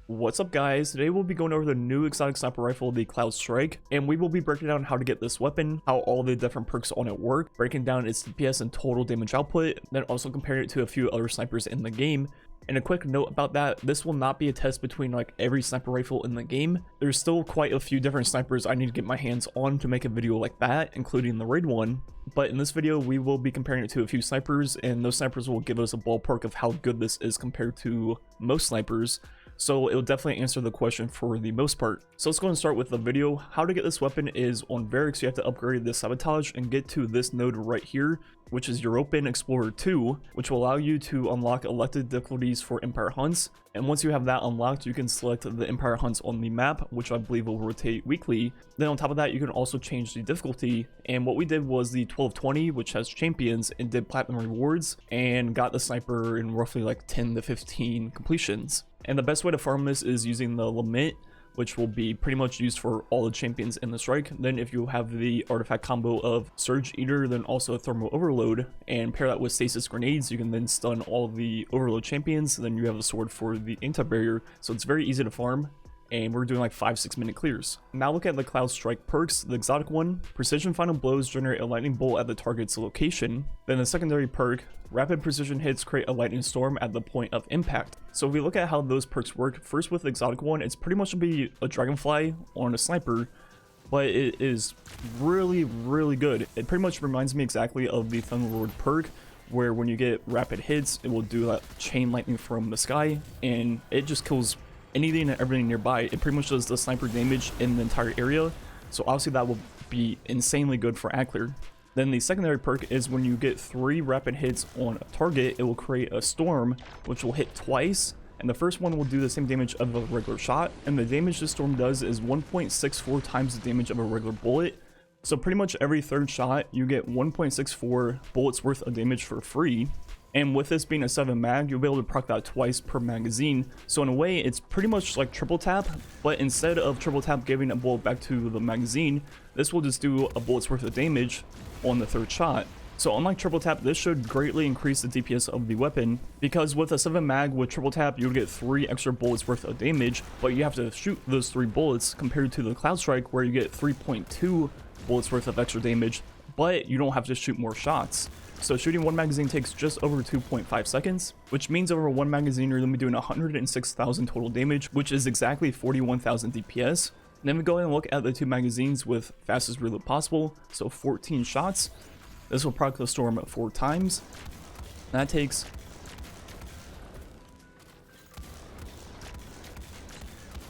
What's up guys, today we'll be going over the new exotic sniper rifle, the Cloudstrike, and we will be breaking down how to get this weapon, how all the different perks on it work, breaking down its DPS and total damage output, then also comparing it to a few other snipers in the game. And a quick note about that, this will not be a test between like every sniper rifle in the game. There's still quite a few different snipers I need to get my hands on to make a video like that, including the raid one. But in this video, we will be comparing it to a few snipers, and those snipers will give us a ballpark of how good this is compared to most snipers. So it'll definitely answer the question for the most part. So let's go and start with the video. How to get this weapon is on Varix, you have to upgrade the Sabotage and get to this node right here, which is Europa Explorer 2, which will allow you to unlock elected difficulties for Empire Hunts. And once you have that unlocked, you can select the Empire Hunts on the map, which I believe will rotate weekly. Then on top of that, you can also change the difficulty. And what we did was the 1220, which has champions, and did platinum rewards, and got the sniper in roughly like 10 to 15 completions. And the best way to farm this is using the Lament, which will be pretty much used for all the champions in the strike. Then if you have the artifact combo of Surge Eater, then also Thermal Overload, and pair that with Stasis Grenades, you can then stun all the Overload champions. Then you have the sword for the anti-barrier, so it's very easy to farm. And we're doing like 5-6 minute clears. Now look at the Cloudstrike perks. The exotic one, precision final blows generate a lightning bolt at the target's location. Then the secondary perk, rapid precision hits create a lightning storm at the point of impact. So if we look at how those perks work, first with the exotic one, it's pretty much gonna be a dragonfly on a sniper, but it is really good. It pretty much reminds me exactly of the Thunderlord perk, where when you get rapid hits, it will do that chain lightning from the sky, and it just kills anything and everything nearby. It pretty much does the sniper damage in the entire area, so obviously that will be insanely good for Ackler. Then the secondary perk is when you get 3 rapid hits on a target, it will create a storm which will hit twice, and the first one will do the same damage of a regular shot, and the damage this storm does is 1.64 times the damage of a regular bullet. So pretty much every third shot you get 1.64 bullets worth of damage for free. And with this being a 7 mag, you'll be able to proc that twice per magazine. So in a way, it's pretty much like triple tap, but instead of triple tap giving a bullet back to the magazine, this will just do a bullet's worth of damage on the third shot. So unlike triple tap, this should greatly increase the DPS of the weapon, because with a 7 mag with triple tap, you'll get 3 extra bullets worth of damage, but you have to shoot those 3 bullets compared to the Cloudstrike where you get 3.2 bullets worth of extra damage, but you don't have to shoot more shots. So shooting 1 magazine takes just over 2.5 seconds, which means over 1 magazine you're going to be doing 106,000 total damage, which is exactly 41,000 DPS. And then we go ahead and look at the 2 magazines with fastest reload possible, so 14 shots. This will proc the storm 4 times. That takes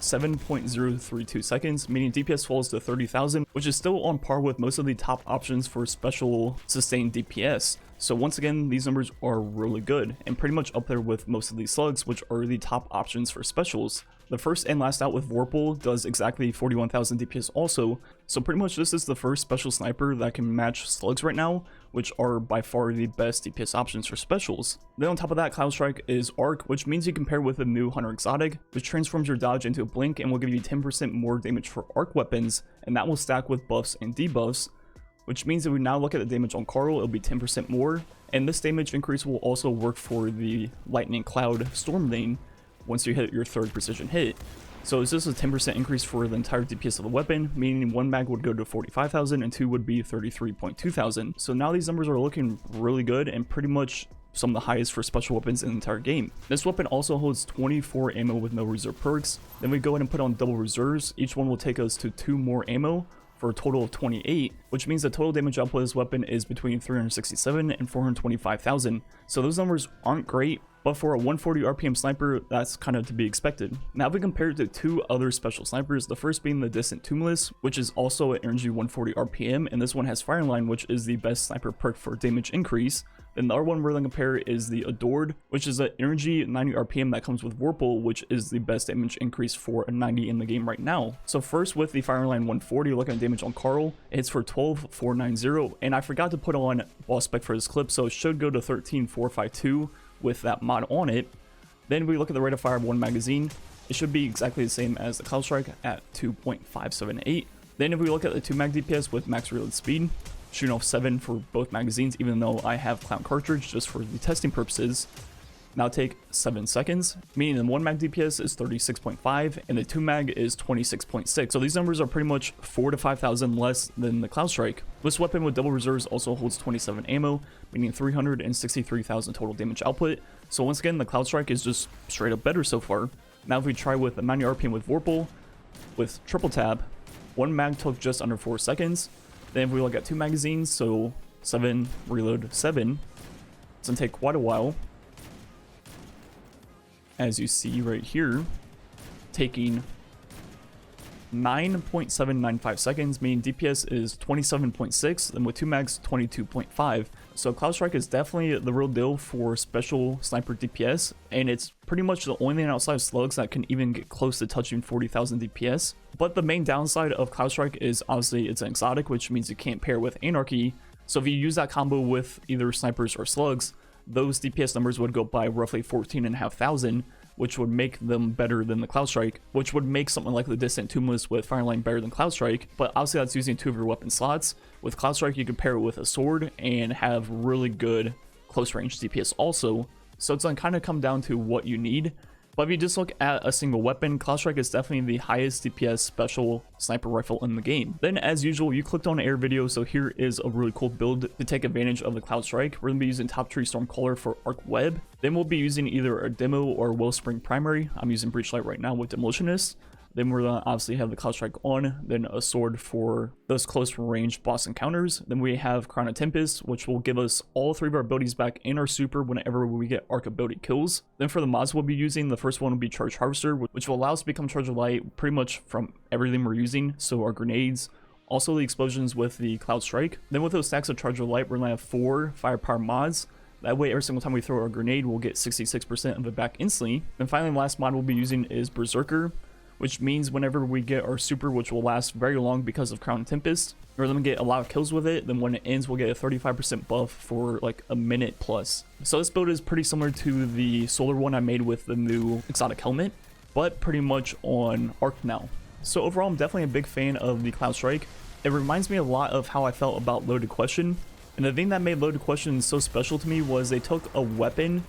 7.032 seconds, meaning DPS falls to 30,000, which is still on par with most of the top options for special sustained DPS. So once again, these numbers are really good, and pretty much up there with most of these slugs, which are the top options for specials. The first and last out with Vorpal does exactly 41,000 DPS also, so pretty much this is the first special sniper that can match slugs right now, which are by far the best DPS options for specials. Then on top of that, Cloudstrike is Arc, which means you can pair with a new Hunter Exotic, which transforms your dodge into a blink and will give you 10% more damage for arc weapons, and that will stack with buffs and debuffs, which means if we now look at the damage on Carl, it'll be 10% more, and this damage increase will also work for the Lightning Cloud Storm lane once you hit your 3rd precision hit. So it's just a 10% increase for the entire DPS of the weapon, meaning 1 mag would go to 45,000 and 2 would be 33.2 thousand. So now these numbers are looking really good and pretty much some of the highest for special weapons in the entire game. This weapon also holds 24 ammo with no reserve perks. Then we go ahead and put on double reserves. Each one will take us to 2 more ammo for a total of 28, which means the total damage output of this weapon is between 367 and 425,000. So those numbers aren't great, but for a 140 RPM sniper, that's kind of to be expected. Now if we compare it to 2 other special snipers, the first being the Distant Tumulus, which is also an energy 140 RPM, and this one has Fireline, which is the best sniper perk for damage increase. Then the other one we're going to compare is the Adored, which is an energy 90 RPM that comes with Vorpal, which is the best damage increase for a 90 in the game right now. So first with the Fireline 140, looking at damage on Carl, it hits for 12,490, and I forgot to put on boss spec for this clip, so it should go to 13,452 with that mod on it. Then we look at the rate of fire of 1 magazine, it should be exactly the same as the Cloudstrike at 2.578. Then if we look at the 2 mag DPS with max reload speed, shooting off 7 for both magazines, even though I have Clown cartridge just for the testing purposes, now take 7 seconds, meaning the 1 mag DPS is 36.5 and the 2 mag is 26.6. So these numbers are pretty much 4,000 to 5,000 less than the Cloudstrike. This weapon with double reserves also holds 27 ammo, meaning 363,000 total damage output. So once again, the Cloudstrike is just straight up better so far. Now if we try with the manual RPM with Vorpal, with triple tab, 1 mag took just under 4 seconds. Then if we look at 2 magazines, so 7 reload 7, it's gonna take quite a while. As you see right here, taking 9.795 seconds, meaning DPS is 27.6, and with 2 mags 22.5. So Cloudstrike is definitely the real deal for special sniper DPS, and it's pretty much the only thing outside of slugs that can even get close to touching 40,000 DPS. But the main downside of Cloudstrike is obviously it's an exotic, which means you can't pair with Anarchy. So if you use that combo with either snipers or slugs, those DPS numbers would go by roughly 14,500, which would make them better than the Cloudstrike, which would make something like the Distant Tombless with Fireline better than Cloudstrike. But obviously that's using 2 of your weapon slots. With Cloudstrike you can pair it with a sword and have really good close range DPS also. So it's gonna kind of come down to what you need. But if you just look at a single weapon, Cloudstrike is definitely the highest DPS special sniper rifle in the game. Then as usual, you clicked on an air video, so here is a really cool build to take advantage of the Cloudstrike. We're going to be using Top Tree Stormcaller for Arc Web. Then we'll be using either a Demo or Wellspring Primary. I'm using Breachlight right now with Demolitionist. Then we're going to obviously have the Cloudstrike on, then a sword for those close range boss encounters. Then we have Crown of Tempest, which will give us all 3 of our abilities back in our super whenever we get arc ability kills. Then for the mods we'll be using, the first one will be Charge Harvester, which will allow us to become Charge of Light pretty much from everything we're using. So our grenades, also the explosions with the Cloudstrike. Then with those stacks of Charge of Light, we're going to have 4 firepower mods. That way every single time we throw our grenade, we'll get 66% of it back instantly. And finally, the last mod we'll be using is Berserker, which means whenever we get our super, which will last very long because of Crown Tempest, we're going to get a lot of kills with it. Then when it ends, we'll get a 35% buff for like a minute plus. So this build is pretty similar to the solar one I made with the new exotic helmet, but pretty much on arc now. So overall, I'm definitely a big fan of the Cloudstrike. It reminds me a lot of how I felt about Loaded Question. And the thing that made Loaded Question so special to me was they took a weapon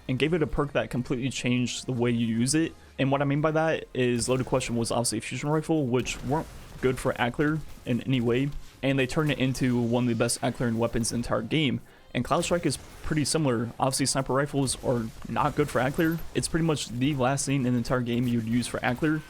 and gave it a perk that completely changed the way you use it. And what I mean by that is Loaded Question was obviously a fusion rifle, which weren't good for Ackler in any way, and they turned it into one of the best Acklerian weapons in the entire game. And Cloudstrike is pretty similar. Obviously sniper rifles are not good for Ackler. It's pretty much the last thing in the entire game you'd use for Ackler.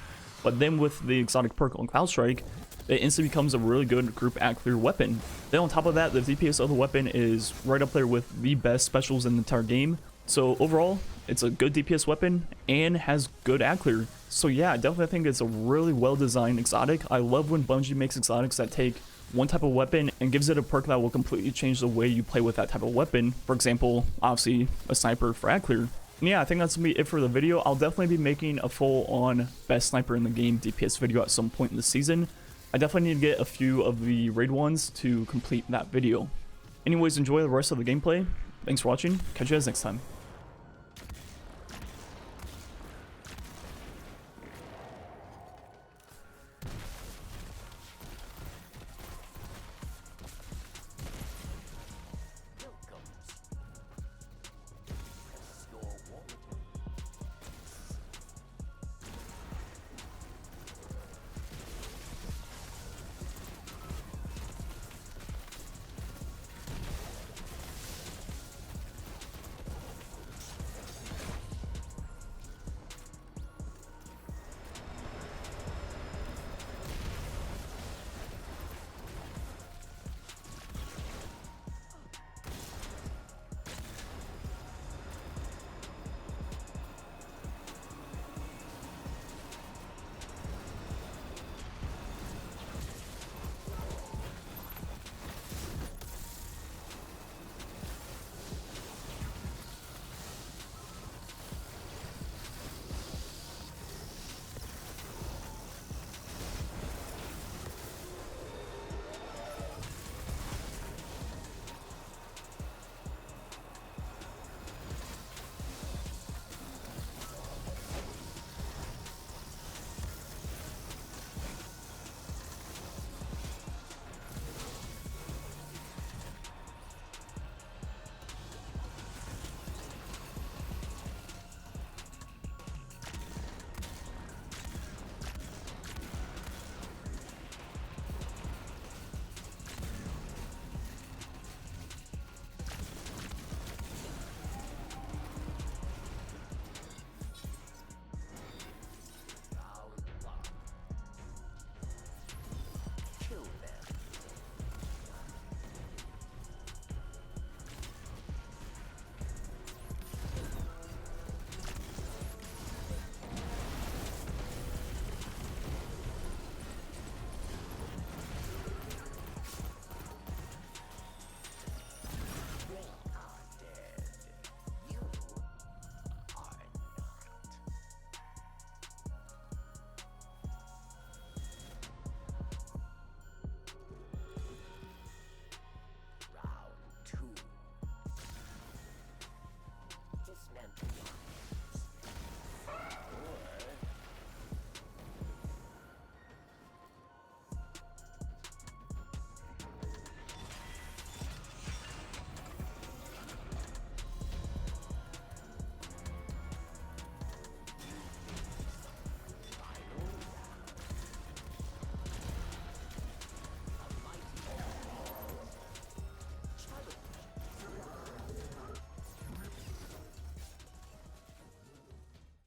But then with the exotic perk on Cloudstrike, it instantly becomes a really good group Ackler weapon. Then on top of that, the DPS of the weapon is right up there with the best specials in the entire game. So overall, it's a good DPS weapon and has good Ackler. So yeah, I definitely think it's a really well designed exotic. I love when Bungie makes exotics that take one type of weapon and gives it a perk that will completely change the way you play with that type of weapon. For example, obviously a sniper for Ackler. And yeah, I think that's gonna be it for the video. I'll definitely be making a full on best sniper in the game DPS video at some point in the season. I definitely need to get a few of the raid ones to complete that video. Anyways, enjoy the rest of the gameplay. Thanks for watching. Catch you guys next time.